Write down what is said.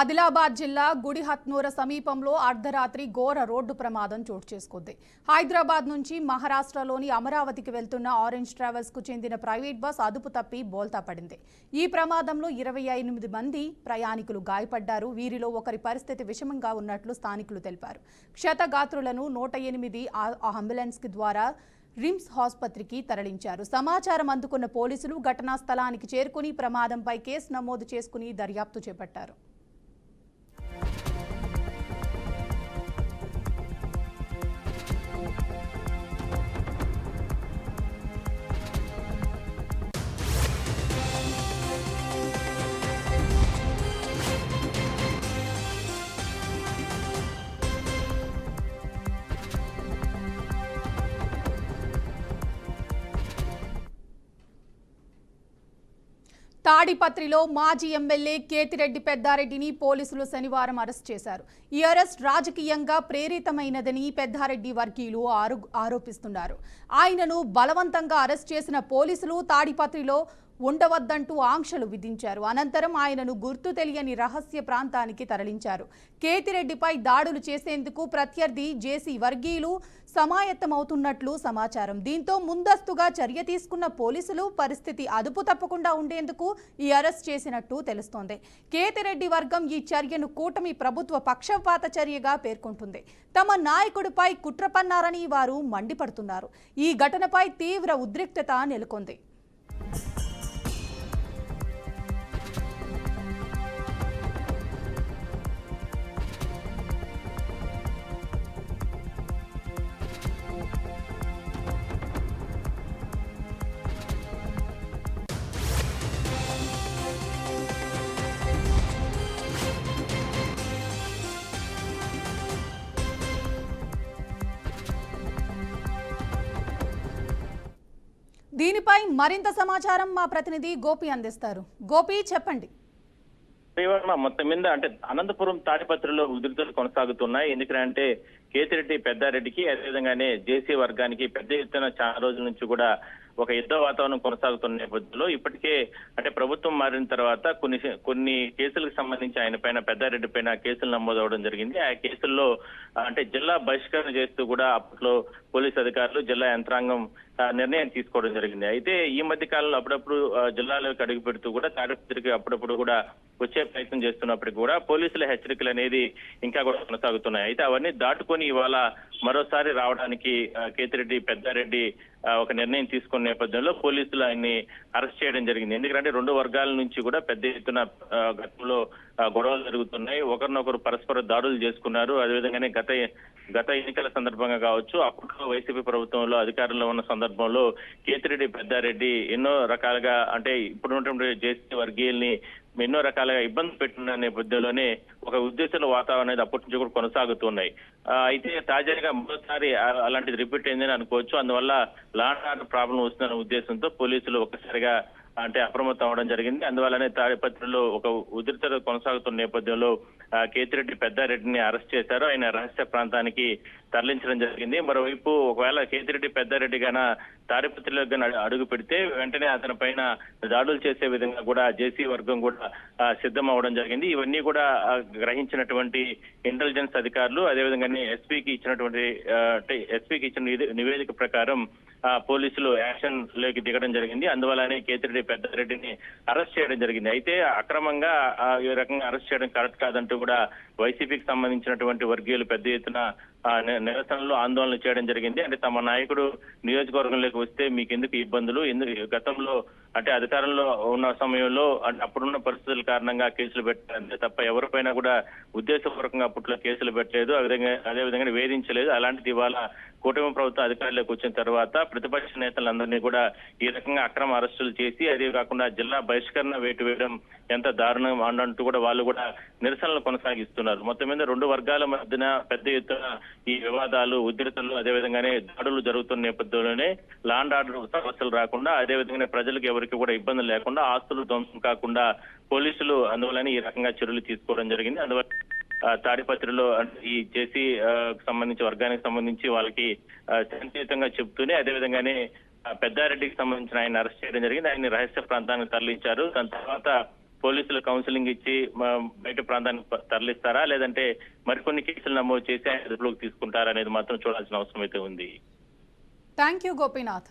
ఆదిలాబాద్ జిల్లా గుడిహత్నూర సమీపంలో అర్ధరాత్రి ఘోర రోడ్డు ప్రమాదం చోటు చేసుకుంది. హైదరాబాద్ నుంచి మహారాష్ట్రలోని అమరావతికి వెళ్తున్న ఆరెంజ్ ట్రావెల్స్ కు చెందిన ప్రైవేట్ బస్ అదుపు తప్పి బోల్తా పడింది. ఈ ప్రమాదంలో 28 మంది ప్రయాణికులు గాయపడ్డారు. వీరిలో ఒకరి పరిస్థితి విషమంగా ఉన్నట్లు స్థానికులు తెలిపారు. క్షతగాత్రులను 108 అంబులెన్స్ ద్వారా రిమ్స్ ఆసుపత్రికి తరలించారు. సమాచారం అందుకున్న పోలీసులు ఘటనా స్థలానికి చేరుకుని ప్రమాదంపై కేసు నమోదు చేసుకుని దర్యాప్తు చేపట్టారు. తాడిపత్రిలో మాజీ ఎమ్మెల్యే కేతిరెడ్డి పెద్దారెడ్డిని పోలీసులు శనివారం అరెస్ట్ చేశారు. ఈ అరెస్ట్ రాజకీయంగా ప్రేరితమైనదని పెద్దారెడ్డి వర్గీయులు ఆరోపిస్తున్నారు. ఆయనను బలవంతంగా అరెస్ట్ చేసిన పోలీసులు తాడిపత్రిలో ఉండవద్దంటూ ఆంక్షలు విధించారు. అనంతరం ఆయనను గుర్తు తెలియని రహస్య ప్రాంతానికి తరలించారు. కేతిరెడ్డిపై దాడులు చేసేందుకు ప్రత్యర్థి జేసీ వర్గీయులు సమాయత్తమవుతున్నట్లు సమాచారం. దీంతో ముందస్తుగా చర్య తీసుకున్న పోలీసులు పరిస్థితి అదుపు తప్పకుండా ఉండేందుకు ఈ అరెస్ట్ చేసినట్టు తెలుస్తోంది. కేతిరెడ్డి వర్గం ఈ చర్యను కూటమి ప్రభుత్వ పక్షపాత చర్యగా పేర్కొంటుంది. తమ నాయకుడిపై కుట్ర పన్నారని వారు మండిపడుతున్నారు. ఈ ఘటనపై తీవ్ర ఉద్రిక్తత నెలకొంది. దీనిపై మరింత సమాచారం మా ప్రతినిధి గోపి అందిస్తారు. గోపి, చెప్పండి. మొత్తం మీద అంటే అనంతపురం తాడిపత్రిలో ఉద్రిక్తలు కొనసాగుతున్నాయి. ఎందుకంటే కేతిరెడ్డి పెద్దారెడ్డికి అదేవిధంగానే జేసీ వర్గానికి పెద్ద ఎత్తున చాలా రోజుల నుంచి కూడా ఒక యుద్ధ వాతావరణం కొనసాగుతున్న నేపథ్యంలో ఇప్పటికే అంటే ప్రభుత్వం మారిన తర్వాత కొన్ని కేసులకు సంబంధించి ఆయన పైన పెద్దారెడ్డి పైన కేసులు నమోదవడం జరిగింది. ఆ కేసుల్లో అంటే జిల్లా బహిష్కరణ చేస్తూ కూడా అప్పట్లో పోలీసు అధికారులు జిల్లా యంత్రాంగం నిర్ణయం తీసుకోవడం జరిగింది. అయితే ఈ మధ్య కాలంలో అప్పుడప్పుడు జిల్లాలోకి అడుగు పెడుతూ కూడా తాడిపత్రికి అప్పుడప్పుడు కూడా వచ్చే ప్రయత్నం చేస్తున్నప్పటికీ కూడా పోలీసుల హెచ్చరికలు అనేది ఇంకా కూడా కొనసాగుతున్నాయి. అయితే అవన్నీ దాటుకొని ఇవాళ మరోసారి రావడానికి కేతిరెడ్డి పెద్దారెడ్డి ఒక నిర్ణయం తీసుకున్న నేపథ్యంలో పోలీసులు ఆయన్ని అరెస్ట్ చేయడం జరిగింది. ఎందుకంటే రెండు వర్గాల నుంచి కూడా పెద్ద ఎత్తున గతంలో గొడవలు జరుగుతున్నాయి. ఒకరినొకరు పరస్పర దాడులు చేసుకున్నారు. అదేవిధంగానే గత ఎన్నికల సందర్భంగా కావచ్చు, అప్పట్లో వైసీపీ ప్రభుత్వంలో అధికారంలో ఉన్న సందర్భంలో కేతిరెడ్డి పెద్దారెడ్డి ఎన్నో రకాలుగా అంటే ఇప్పుడున్నటువంటి జేసీ వర్గీయుల్ని ఎన్నో రకాలుగా ఇబ్బంది పెట్టిన నేపథ్యంలోనే ఒక ఉద్దేశాల వాతావరణం అనేది అప్పటి నుంచి కూడా కొనసాగుతున్నాయి. అయితే తాజాగా మరోసారి అలాంటిది రిపీట్ అయిందని అనుకోవచ్చు. అందువల్ల లా అండ్ ఆర్డర్ ప్రాబ్లం వస్తుందన్న ఉద్దేశంతో పోలీసులు ఒక్కసారిగా అంటే అప్రమత్తం అవడం జరిగింది. అందువల్లనే తాడిపత్రిలో ఒక ఉద్రిక్తత కొనసాగుతున్న నేపథ్యంలో కేతిరెడ్డి పెద్దారెడ్డిని అరెస్ట్ చేశారు. ఆయన రహస్య ప్రాంతానికి తరలించడం జరిగింది. మరోవైపు ఒకవేళ కేతిరెడ్డి పెద్దారెడ్డి గాన తాడిపత్రిలో అడుగు పెడితే వెంటనే అతని పైన దాడులు చేసే విధంగా కూడా జేసీ వర్గం కూడా సిద్ధం అవడం జరిగింది. ఇవన్నీ కూడా గ్రహించినటువంటి ఇంటెలిజెన్స్ అధికారులు అదేవిధంగానే ఎస్పీకి ఇచ్చిన నివేదిక ప్రకారం పోలీసులు యాక్షన్ లోకి దిగడం జరిగింది. అందువల్లనే కేతిరెడ్డి పెద్దారెడ్డిని అరెస్ట్ చేయడం జరిగింది. అయితే అక్రమంగా ఈ రకంగా అరెస్ట్ చేయడం కరెక్ట్ కాదంటూ కూడా వైసీపీకి సంబంధించినటువంటి వర్గీయులు పెద్ద ఎత్తున నిరసనలు ఆందోళన చేయడం జరిగింది. అంటే తమ నాయకుడు నియోజకవర్గంలోకి వస్తే మీకు ఎందుకు ఇబ్బందులు, ఎందుకు అంటే అధికారంలో ఉన్న సమయంలో అంటే అప్పుడున్న పరిస్థితుల కారణంగా కేసులు పెట్టారు అంతే తప్ప ఎవరిపైనా కూడా ఉద్దేశపూర్వకంగా అప్పట్లో కేసులు పెట్టలేదు, అదేవిధంగా వేధించలేదు. అలాంటిది ఇవాళ కూటమి ప్రభుత్వం అధికారంలోకి వచ్చిన తర్వాత ప్రతిపక్ష నేతలందరినీ కూడా ఈ రకంగా అక్రమ అరెస్టులు చేసి అదే కాకుండా జిల్లా బహిష్కరణ వేటు వేయడం ఎంత దారుణం అంటూ కూడా వాళ్ళు కూడా నిరసనలు కొనసాగిస్తున్నారు. మొత్తం మీద రెండు వర్గాల మధ్యన పెద్ద ఎత్తున ఈ వివాదాలు ఉద్రిక్తలు అదేవిధంగానే దాడులు జరుగుతున్న నేపథ్యంలోనే లా అండ్ ఆర్డర్ సమస్యలు రాకుండా అదేవిధంగానే ప్రజలకు ఎవరికి కూడా ఇబ్బందులు లేకుండా ఆస్తులు ధ్వంసం కాకుండా పోలీసులు అందువల్లనే ఈ రకంగా చర్యలు తీసుకోవడం జరిగింది. అందువల్ల తాడిపత్రిలో ఈ జేసీ సంబంధించి వర్గానికి సంబంధించి వాళ్ళకి శాంతియుతంగా చెప్తూనే అదేవిధంగానే పెద్దారెడ్డికి సంబంధించిన ఆయన అరెస్ట్ చేయడం జరిగింది. ఆయన రహస్య ప్రాంతానికి తరలించారు. దాని తర్వాత పోలీసులు కౌన్సిలింగ్ ఇచ్చి బయట ప్రాంతానికి తరలిస్తారా, లేదంటే మరికొన్ని కేసులు నమోదు చేసి ఆయన అదుపులోకి తీసుకుంటారా అనేది మాత్రం చూడాల్సిన అవసరం అయితే ఉంది. Thank you Gopinath.